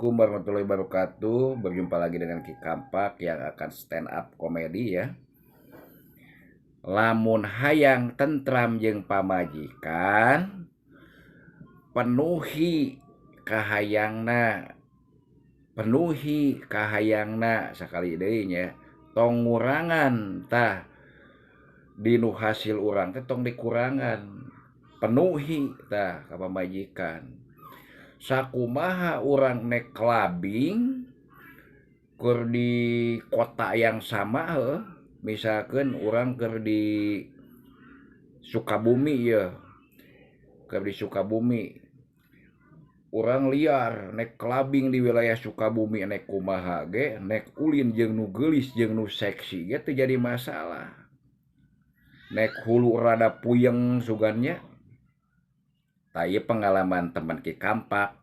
Assalamualaikum warahmatullahi wabarakatuh. Berjumpa lagi dengan Ki Kampak yang akan stand up komedi ya. Lamun hayang tentram jeung pamajikan, penuhi kahayangna sakali deui nya. Tong ngurangan tah dinu hasil urang teh tong dikurangan. Penuhi tah ka pamajikan. Sakumaha urang nek clubbing keur di kota yang sama misalkan orang keur di Sukabumi ya, keur di Sukabumi orang liar nek clubbing di wilayah Sukabumi nek kumaha ge nek ulin jeung nu geulis jeung nu seksi ge teu jadi masalah. Nek hulu rada puyeng sugannya tah ieu pengalaman teman Ki Kampak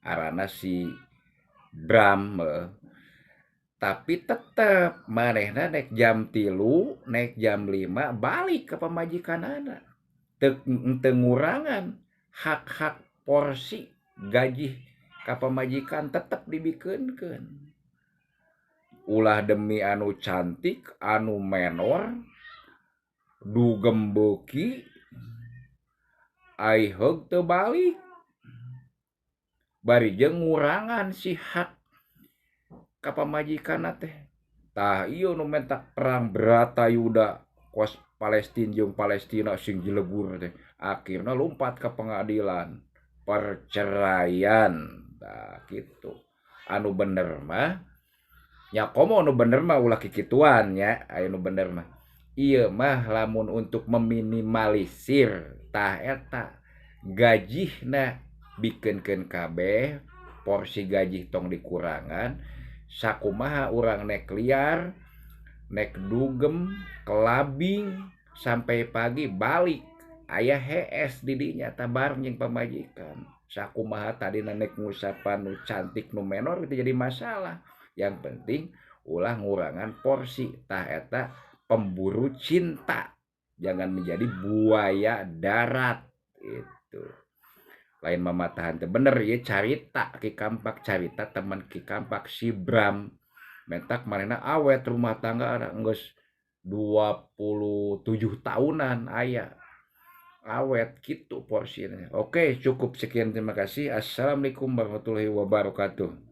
arana si Bram tapi tetep manehna nek jam 3 nek jam 5 balik ke pamajikanana teu ngurangan hak-hak porsi gaji ka pamajikan tetep dibikeunkeun ulah demi anu cantik anu menor dugem beuki ai heug teu balik bari jeung ngurangan si hak ka pamajikanna teh tah ieu nu mentak perang Bratayuda kos Palestina jeung Palestina sing jelegur teh akhirna lumpat ka pengadilan perceraian tah kitu anu bener mah nya komo nu bener mah ulah kikituan nya aya nu bener mah ieu mah lamun untuk meminimalisir tah eta gajihna bikeunkeun kabeh porsi gaji tong dikurangan sakumaha urang nek liar nek dugem kelabing sampai pagi balik aya hees di dinya tabar jeung pamajikan sakumaha tadina nek ngusapan nu cantik nu menor itu jadi masalah yang penting ulah ngurangan porsi tah eta pemburu cinta jangan menjadi buaya darat itu lain mamatahan teh bener ya carita Ki Kampak carita teman Ki Kampak si Bram mentak manehna awet rumah tangga geus 27 tahunan aya awet gitu porsinya. Oke, cukup sekian terima kasih. Assalamualaikum warahmatullahi wabarakatuh.